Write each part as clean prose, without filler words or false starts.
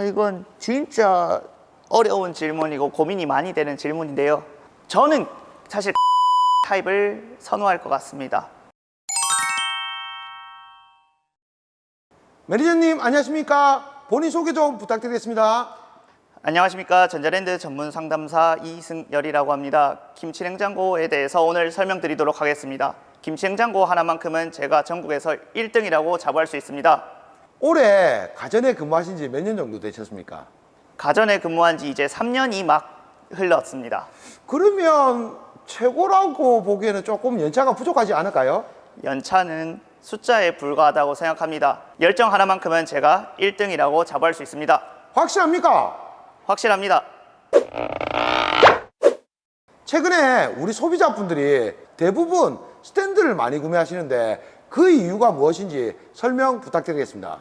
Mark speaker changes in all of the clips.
Speaker 1: 이건 진짜 어려운 질문이고 고민이 많이 되는 질문인데요. 저는 사실 타입을 선호할 것 같습니다.
Speaker 2: 매니저님 안녕하십니까? 본인 소개 좀 부탁드리겠습니다.
Speaker 1: 안녕하십니까. 전자랜드 전문 상담사 이승열이라고 합니다. 김치냉장고에 대해서 오늘 설명드리도록 하겠습니다. 김치냉장고 하나만큼은 제가 전국에서 1등이라고 자부할 수 있습니다.
Speaker 2: 올해 가전에 근무하신 지 몇 년 정도 되셨습니까?
Speaker 1: 가전에 근무한 지 이제 3년이 막 흘렀습니다.
Speaker 2: 그러면 최고라고 보기에는 조금 연차가 부족하지 않을까요?
Speaker 1: 연차는 숫자에 불과하다고 생각합니다. 열정 하나만큼은 제가 1등이라고 자부할 수 있습니다.
Speaker 2: 확실합니까?
Speaker 1: 확실합니다.
Speaker 2: 최근에 우리 소비자분들이 대부분 스탠드를 많이 구매하시는데 그 이유가 무엇인지 설명 부탁드리겠습니다.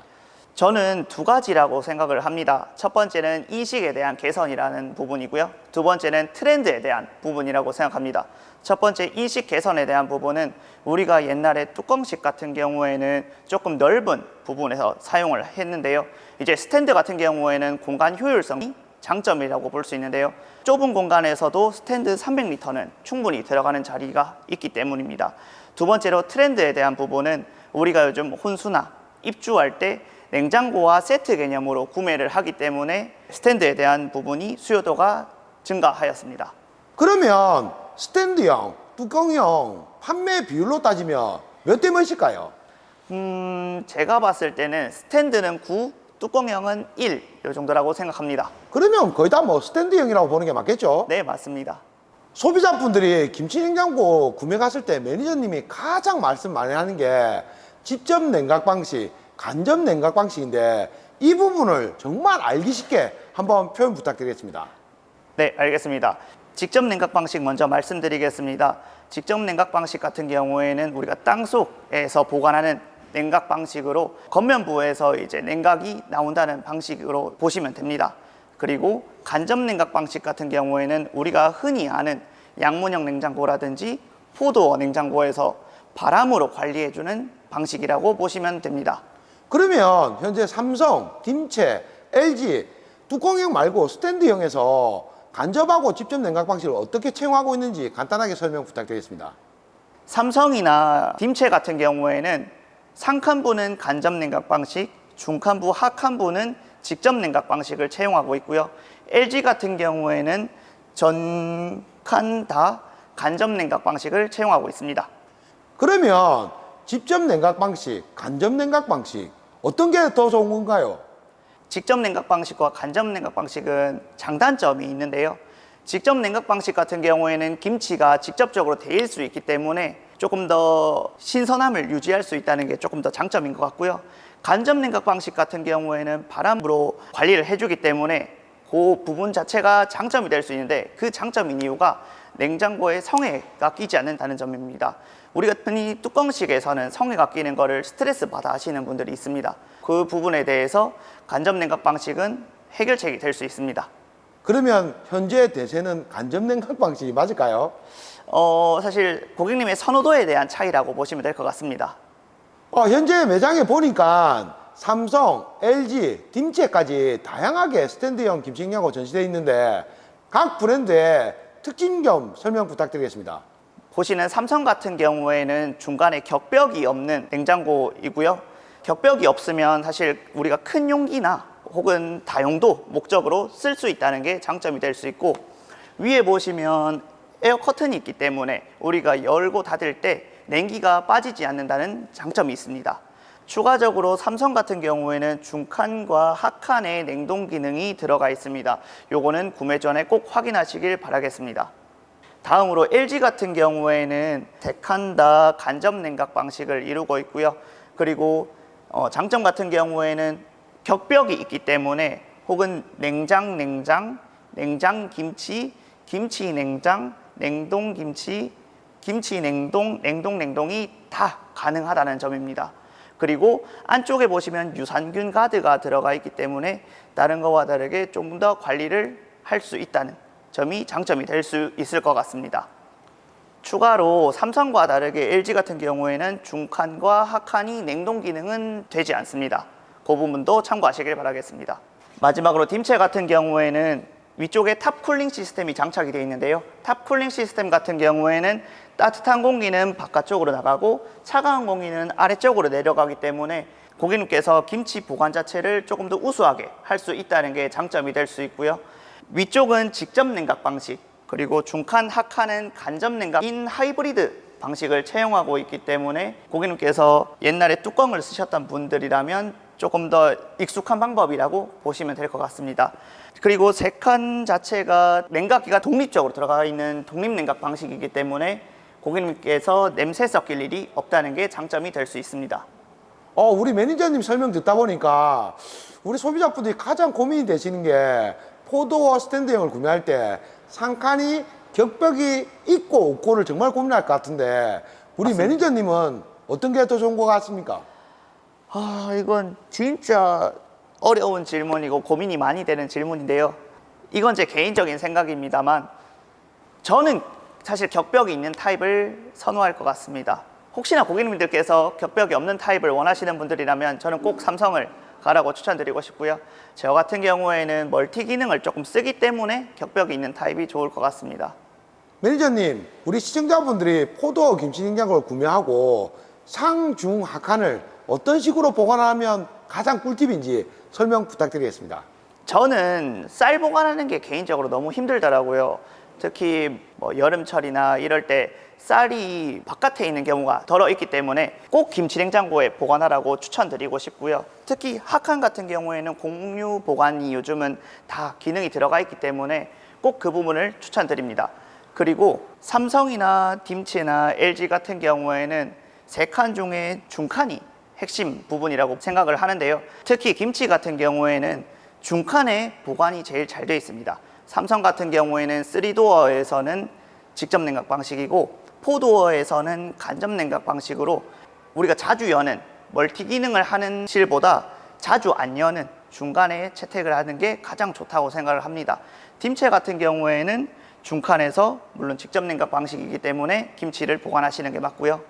Speaker 1: 저는 두 가지라고 생각을 합니다. 첫 번째는 인식에 대한 개선이라는 부분이고요. 두 번째는 트렌드에 대한 부분이라고 생각합니다. 첫 번째 인식 개선에 대한 부분은 우리가 옛날에 뚜껑식 같은 경우에는 조금 넓은 부분에서 사용을 했는데요. 이제 스탠드 같은 경우에는 공간 효율성이 장점이라고 볼 수 있는데요. 좁은 공간에서도 스탠드 300m는 충분히 들어가는 자리가 있기 때문입니다. 두 번째로 트렌드에 대한 부분은 우리가 요즘 혼수나 입주할 때 냉장고와 세트 개념으로 구매를 하기 때문에 스탠드에 대한 부분이 수요도가 증가하였습니다.
Speaker 2: 그러면 스탠드형, 뚜껑형 판매 비율로 따지면 몇 대 몇일까요?
Speaker 1: 제가 봤을 때는 스탠드는 9, 뚜껑형은 1, 이 정도라고 생각합니다.
Speaker 2: 그러면 거의 다 뭐 스탠드형이라고 보는 게 맞겠죠?
Speaker 1: 네, 맞습니다.
Speaker 2: 소비자분들이 김치냉장고 구매 갔을 때 매니저님이 가장 말씀 많이 하는 게 직접 냉각 방식, 간접 냉각 방식인데 이 부분을 정말 알기 쉽게 한번 표현 부탁드리겠습니다.
Speaker 1: 네, 알겠습니다. 직접 냉각 방식 먼저 말씀드리겠습니다. 직접 냉각 방식 같은 경우에는 우리가 땅속에서 보관하는 냉각 방식으로 겉면부에서 이제 냉각이 나온다는 방식으로 보시면 됩니다. 그리고 간접 냉각 방식 같은 경우에는 우리가 흔히 아는 양문형 냉장고라든지 포도어 냉장고에서 바람으로 관리해주는 방식이라고 보시면 됩니다.
Speaker 2: 그러면 현재 삼성, 딤체, LG 뚜껑형 말고 스탠드형에서 간접하고 직접 냉각 방식을 어떻게 채용하고 있는지 간단하게 설명 부탁드리겠습니다.
Speaker 1: 삼성이나 딤체 같은 경우에는 상칸부는 간접 냉각 방식, 중칸부, 하칸부는 직접 냉각 방식을 채용하고 있고요. LG 같은 경우에는 전칸 다 간접 냉각 방식을 채용하고 있습니다.
Speaker 2: 그러면 직접 냉각 방식, 간접 냉각 방식 어떤 게 더 좋은 건가요?
Speaker 1: 직접 냉각 방식과 간접 냉각 방식은 장단점이 있는데요. 직접 냉각 방식 같은 경우에는 김치가 직접적으로 데일 수 있기 때문에 조금 더 신선함을 유지할 수 있다는 게 조금 더 장점인 것 같고요. 간접 냉각 방식 같은 경우에는 바람으로 관리를 해주기 때문에 그 부분 자체가 장점이 될 수 있는데 그 장점인 이유가 냉장고에 성에가 끼지 않는다는 점입니다. 우리가 흔히 뚜껑식에서는 성에가 끼는 거를 스트레스 받아 하시는 분들이 있습니다. 그 부분에 대해서 간접 냉각 방식은 해결책이 될 수 있습니다.
Speaker 2: 그러면 현재 대세는 간접 냉각 방식이 맞을까요?
Speaker 1: 사실 고객님의 선호도에 대한 차이라고 보시면 될 것 같습니다.
Speaker 2: 현재 매장에 보니까 삼성, LG, 딤체까지 다양하게 스탠드형 김치냉장고 전시되어 있는데 각 브랜드의 특징 겸 설명 부탁드리겠습니다.
Speaker 1: 보시는 삼성 같은 경우에는 중간에 격벽이 없는 냉장고이고요. 격벽이 없으면 사실 우리가 큰 용기나 혹은 다용도 목적으로 쓸 수 있다는 게 장점이 될 수 있고, 위에 보시면 에어 커튼이 있기 때문에 우리가 열고 닫을 때 냉기가 빠지지 않는다는 장점이 있습니다. 추가적으로 삼성 같은 경우에는 중칸과 하칸의 냉동 기능이 들어가 있습니다. 요거는 구매 전에 꼭 확인하시길 바라겠습니다. 다음으로 LG 같은 경우에는 데칸다 간접 냉각 방식을 이루고 있고요. 그리고 장점 같은 경우에는 격벽이 있기 때문에 혹은 냉장, 냉장 김치, 김치 냉장, 냉동 김치, 김치 냉동, 냉동이 다 가능하다는 점입니다. 그리고 안쪽에 보시면 유산균 가드가 들어가 있기 때문에 다른 것과 다르게 좀 더 관리를 할 수 있다는 점이 장점이 될 수 있을 것 같습니다. 추가로 삼성과 다르게 LG 같은 경우에는 중칸과 하칸이 냉동 기능은 되지 않습니다. 그 부분도 참고하시길 바라겠습니다. 마지막으로 딤체 같은 경우에는 위쪽에 탑 쿨링 시스템이 장착이 되어 있는데요. 탑 쿨링 시스템 같은 경우에는 따뜻한 공기는 바깥쪽으로 나가고 차가운 공기는 아래쪽으로 내려가기 때문에 고객님께서 김치 보관 자체를 조금 더 우수하게 할 수 있다는 게 장점이 될 수 있고요. 위쪽은 직접 냉각 방식, 그리고 중칸, 하칸은 간접 냉각인 하이브리드 방식을 채용하고 있기 때문에 고객님께서 옛날에 뚜껑을 쓰셨던 분들이라면 조금 더 익숙한 방법이라고 보시면 될 것 같습니다. 그리고 세 칸 자체가 냉각기가 독립적으로 들어가 있는 독립냉각 방식이기 때문에 고객님께서 냄새 섞일 일이 없다는 게 장점이 될 수 있습니다.
Speaker 2: 우리 매니저님 설명 듣다 보니까 우리 소비자분들이 가장 고민이 되시는 게 포도어 스탠드형을 구매할 때 상칸이 격벽이 있고 없고를 정말 고민할 것 같은데 우리
Speaker 1: 맞습니다.
Speaker 2: 매니저님은 어떤 게 더 좋은 것 같습니까?
Speaker 1: 이건 진짜 어려운 질문이고 고민이 많이 되는 질문인데요. 이건 제 개인적인 생각입니다만 저는 사실 격벽이 있는 타입을 선호할 것 같습니다. 혹시나 고객님들께서 격벽이 없는 타입을 원하시는 분들이라면 저는 꼭 삼성을 가라고 추천드리고 싶고요. 저 같은 경우에는 멀티 기능을 조금 쓰기 때문에 격벽이 있는 타입이 좋을 것 같습니다.
Speaker 2: 매니저님, 우리 시청자분들이 포도어 김치냉장고를 구매하고 상, 중, 하칸을 어떤 식으로 보관하면 가장 꿀팁인지 설명 부탁드리겠습니다.
Speaker 1: 저는 쌀 보관하는 게 개인적으로 너무 힘들더라고요. 특히 뭐 여름철이나 이럴 때 쌀이 바깥에 있는 경우가 덜어 있기 때문에 꼭 김치냉장고에 보관하라고 추천드리고 싶고요. 특히 하칸 같은 경우에는 공유 보관이 요즘은 다 기능이 들어가 있기 때문에 꼭 그 부분을 추천드립니다. 그리고 삼성이나 딤치나 LG 같은 경우에는 세 칸 중에 중칸이 핵심 부분이라고 생각을 하는데요. 특히 김치 같은 경우에는 중칸에 보관이 제일 잘 되어 있습니다. 삼성 같은 경우에는 3도어에서는 직접 냉각 방식이고 4도어에서는 간접 냉각 방식으로 우리가 자주 여는 멀티 기능을 하는 실보다 자주 안 여는 중간에 채택을 하는 게 가장 좋다고 생각을 합니다. 딤체 같은 경우에는 중칸에서 물론 직접 냉각 방식이기 때문에 김치를 보관하시는 게 맞고요.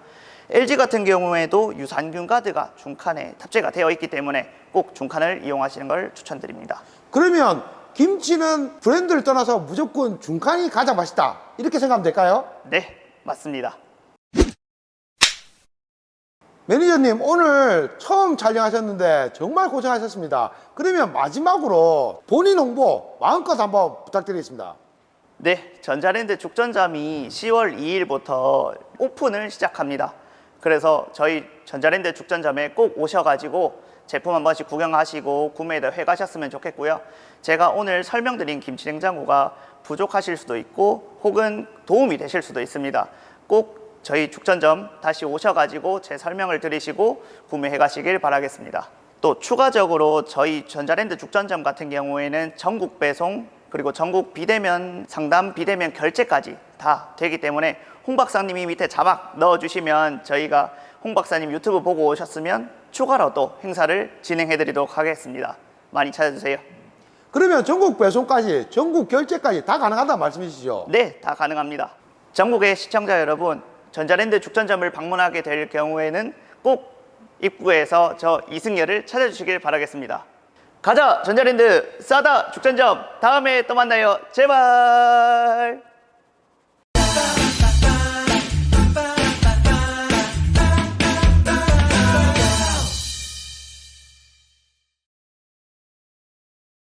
Speaker 1: LG 같은 경우에도 유산균 가드가 중칸에 탑재가 되어 있기 때문에 꼭 중칸을 이용하시는 걸 추천드립니다.
Speaker 2: 그러면 김치는 브랜드를 떠나서 무조건 중칸이 가장 맛있다 이렇게 생각하면 될까요?
Speaker 1: 네, 맞습니다.
Speaker 2: 매니저님, 오늘 처음 촬영하셨는데 정말 고생하셨습니다. 그러면 마지막으로 본인 홍보 마음껏 한번 부탁드리겠습니다.
Speaker 1: 네, 전자랜드 죽전점이 10월 2일부터 오픈을 시작합니다. 그래서 저희 전자랜드 죽전점에 꼭 오셔가지고 제품 한 번씩 구경하시고 구매에 회 가셨으면 좋겠고요. 제가 오늘 설명드린 김치냉장고가 부족하실 수도 있고 혹은 도움이 되실 수도 있습니다. 꼭 저희 죽전점 다시 오셔가지고 제 설명을 들으시고 구매해 가시길 바라겠습니다. 또 추가적으로 저희 전자랜드 죽전점 같은 경우에는 전국 배송 그리고 전국 비대면 상담, 비대면 결제까지 다 되기 때문에 홍 박사님이 밑에 자막 넣어주시면 저희가 홍 박사님 유튜브 보고 오셨으면 추가로 또 행사를 진행해 드리도록 하겠습니다. 많이 찾아주세요.
Speaker 2: 그러면 전국 배송까지, 전국 결제까지 다 가능하다는 말씀이시죠?
Speaker 1: 네, 다 가능합니다. 전국의 시청자 여러분, 전자랜드 죽전점을 방문하게 될 경우에는 꼭 입구에서 저 이승열을 찾아주시길 바라겠습니다. 가자 전자랜드 싸다 죽전점, 다음에 또 만나요. 제발.